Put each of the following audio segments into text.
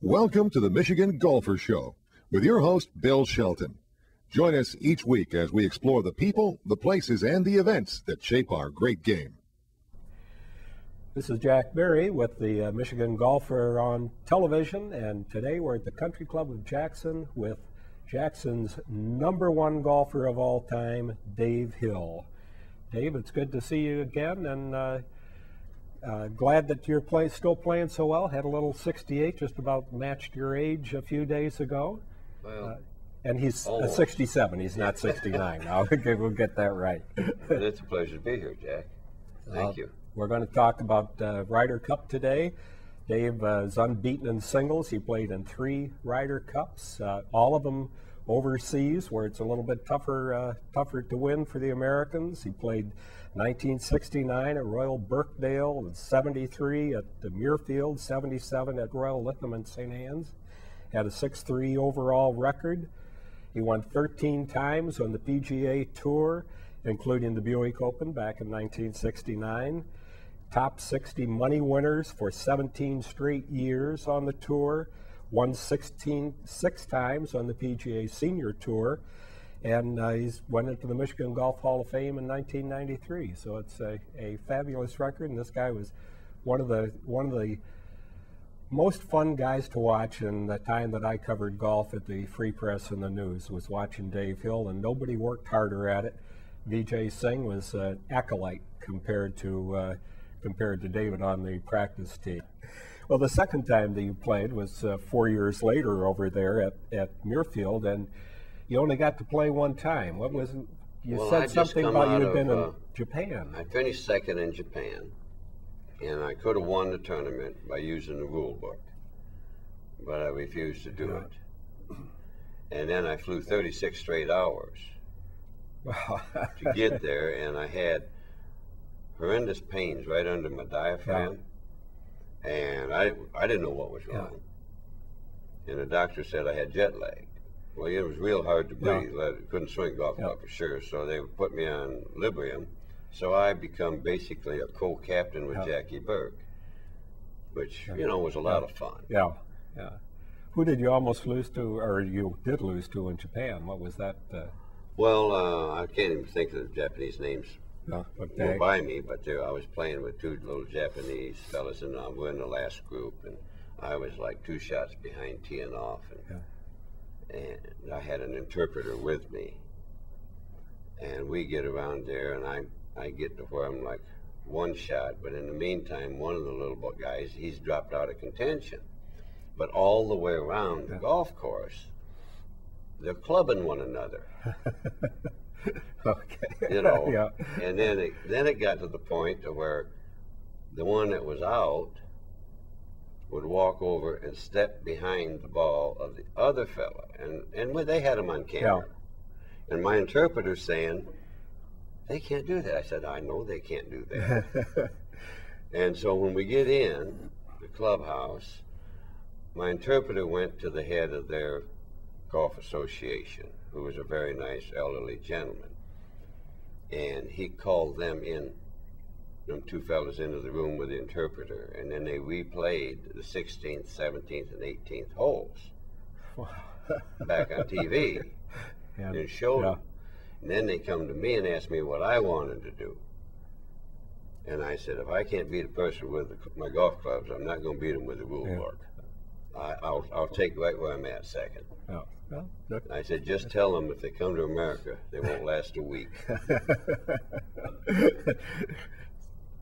Welcome to the Michigan Golfer Show with your host, Bill Shelton. Join us each week as we explore the people, the places, and the events that shape our great game. This is Jack Berry with the Michigan Golfer on television, and today we're at the Country Club of Jackson with Jackson's #1 golfer of all time, Dave Hill. Dave, it's good to see you again, and glad that you're still playing so well. Had a little 68, just about matched your age a few days ago. Well, and he's almost. 67. He's not 69. Now we'll get that right. It's a pleasure to be here, Jack. Thank you. We're going to talk about Ryder Cup today. Dave is unbeaten in singles. He played in 3 Ryder Cups, all of them overseas, where it's a little bit tougher to win for the Americans. He played 1969 at Royal Birkdale, 73 at the Muirfield, 77 at Royal Lytham in St. Anne's. Had a 6-3 overall record. He won 13 times on the PGA Tour, including the Buick Open back in 1969. Top 60 money winners for 17 straight years on the tour. Won 6 times on the PGA Senior Tour. And he's went into the Michigan Golf Hall of Fame in 1993. So it's a fabulous record, and this guy was one of the most fun guys to watch in the time that I covered golf at the Free Press and the News, was watching Dave Hill, and nobody worked harder at it. Vijay Singh was an acolyte compared to David on the practice team. Well, the second time that you played was 4 years later over there at Muirfield, and you only got to play one time. What was it? You said something about you had been in Japan. I finished second in Japan, and I could have won the tournament by using the rule book, but I refused to do it. And then I flew 36 straight hours to get there, and I had horrendous pains right under my diaphragm, and I didn't know what was wrong. And the doctor said I had jet lag. Well, it was real hard to breathe. I couldn't swing golf club for sure, so they put me on Librium. So I become basically a co-captain with Jackie Burke, which, you know, was a lot of fun. Who did you almost lose to, or you did lose to in Japan? What was that? Well, I can't even think of the Japanese names Okay. by me, but I was playing with 2 little Japanese fellas, and we're in the last group, and I was like 2 shots behind teeing off, and I had an interpreter with me, and we get around there, and I get to where I'm like 1 shot, but in the meantime, one of the little guys, he's dropped out of contention. But all the way around the golf course, they're clubbing one another. Okay. You know, and then it got to the point to where the one that was out would walk over and step behind the ball of the other fella, and they had him on camera. And my interpreter's saying, they can't do that. I said, I know they can't do that. And so when we get in the clubhouse, my interpreter went to the head of their golf association, who was a very nice elderly gentleman. And he called them 2 fellas into the room with the interpreter, and then they replayed the 16th, 17th, and 18th holes back on TV and showed them. And then they come to me and asked me what I wanted to do. And I said, if I can't beat a person with my golf clubs, I'm not going to beat them with the rule book. I'll take right where I'm at second. I said, just tell them if they come to America, they won't last a week.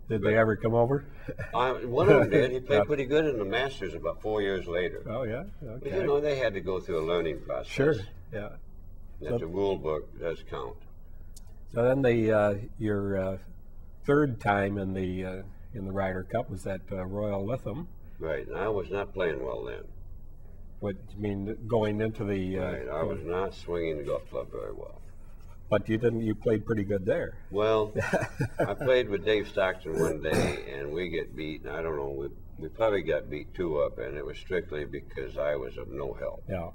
Did they ever come over? One of them did. He played pretty good in the Masters about 4 years later. Oh, yeah? Okay. But, you know, they had to go through a learning process. Sure, yeah. That the rule book does count. So then your 3rd time in the Ryder Cup was at Royal Lytham. Right, and I was not playing well then. What you mean, going into the? Right, I was not swinging the golf club very well. But you played pretty good there. Well, I played with Dave Stockton one day, and we get beat. And I don't know, we probably got beat 2-up, and it was strictly because I was of no help. Yeah.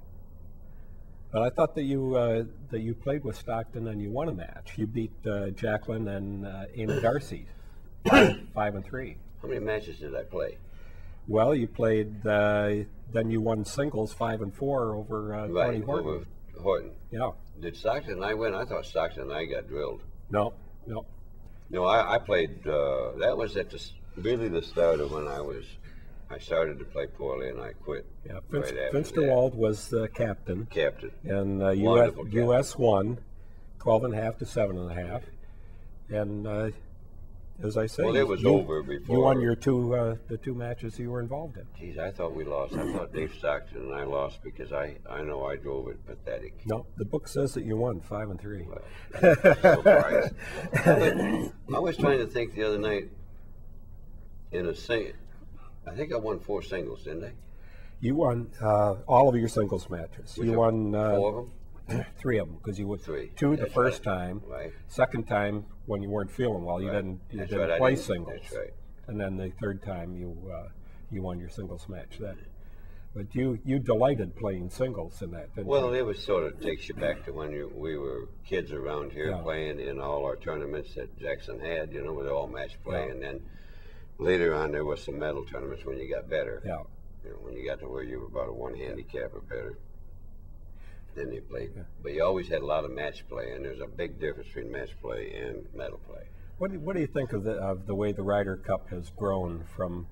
But I thought that you played with Stockton and you won a match. You beat Jacqueline and Amy Darcy, 5 and 3. How many matches did I play? Well, you played, then you won singles 5 and 4 over Tony Right, Horton. over Horton. Yeah. Did Stockton and I win? I thought Stockton and I got drilled. No. No, I played, that was at really the start of when I started to play poorly and I quit. Yeah, right after Finsterwald was the captain. Captain. And Wonderful US won 12.5 to 7.5. And as I say, Well, it was over before. You won your the two matches you were involved in. Geez, I thought we lost. I thought Dave Stockton and I lost because I know I drove it pathetic. No, the book says that you won 5 and 3. Well, surprised. I was trying to think the other night in a I think I won 4 singles, didn't I? You won all of your singles matches. You won 4 of them? 3 of them, because you won 3. 2 the That's first right. time. Right. Second time when you weren't feeling well, you Right. didn't That's didn't right, I play didn't. singles. That's right. And then the third time you won your singles match then. But you delighted playing singles in that, didn't Well, you? it was sort of takes you back to when we were kids around here Yeah. playing in all our tournaments that Jackson had, with all match play. Yeah. And then later on there was some medal tournaments when you got better. Yeah. When you got to where you were about a 1 handicap or better. Then they played. Yeah. But you always had a lot of match play, and there's a big difference between match play and medal play. What do you think of the way the Ryder Cup has grown from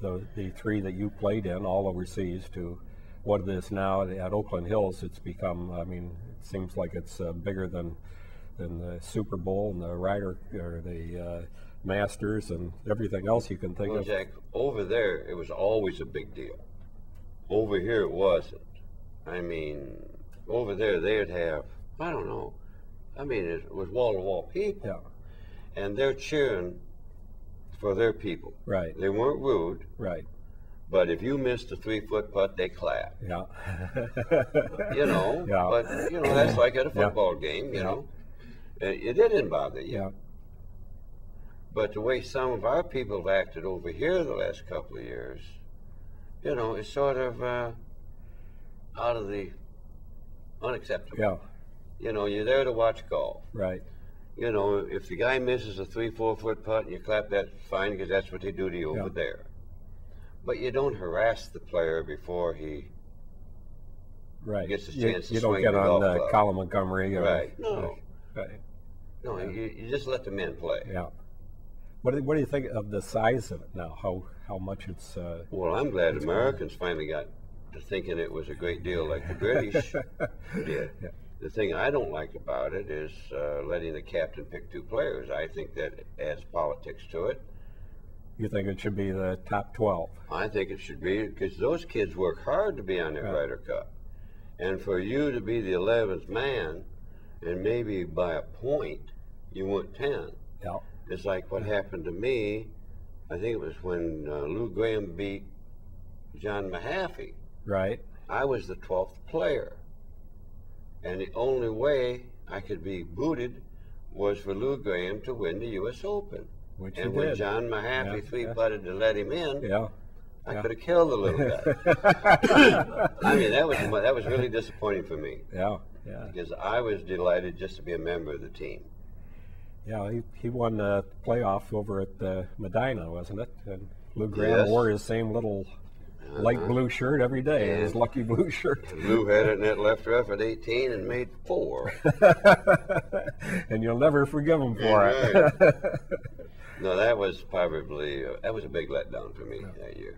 the 3 that you played in all overseas to what it is now at Oakland Hills? It's become, I mean, it seems like it's bigger than the Super Bowl and the Ryder or the Masters and everything else you can think Well, of. Jack, over there it was always a big deal. Over here it wasn't. I mean, over there they'd have, I don't know, I mean, it was wall-to-wall people. Yeah. And they're cheering for their people. Right. They weren't rude, Right. but if you missed a 3-foot putt, they clapped. Yeah. Yeah. But, that's like at a football game, you know. It didn't bother you. Yeah. But the way some of our people have acted over here the last couple of years, it's sort of out of the unacceptable. Yeah. You're there to watch golf. Right. If the guy misses a 3-4 foot putt and you clap, that's fine because that's what they do to you over there. But you don't harass the player before he Right. gets a chance to You don't swing get the on golf club. Colin Montgomery. Right. No. Right. No, you just let the men play. Yeah. What do you think of the size of it now? How much it's? Well, I'm glad Americans finally got to thinking it was a great deal like the British did. Yeah. The thing I don't like about it is letting the captain pick 2 players. I think that adds politics to it. You think it should be the top 12? I think it should be because those kids work hard to be on the Ryder Cup. And for you to be the 11th man and maybe by a point you went 10. Yeah. It's like what happened to me. I think it was when Lou Graham beat John Mahaffey. Right. I was the 12th player. And the only way I could be booted was for Lou Graham to win the U.S. Open. Which and he when did. John Mahaffey three-putted to let him in, Yeah. I could have killed the little guy. I mean, that was really disappointing for me. Yeah. Yeah. Because I was delighted just to be a member of the team. Yeah. He won the playoff over at Medina, wasn't it? And Lou Graham Yes. wore his same little light blue shirt every day, his lucky blue shirt. Lou had it in that left rough at 18 and made 4. And you'll never forgive him for it. Right. No, that was probably that was a big letdown for me that year.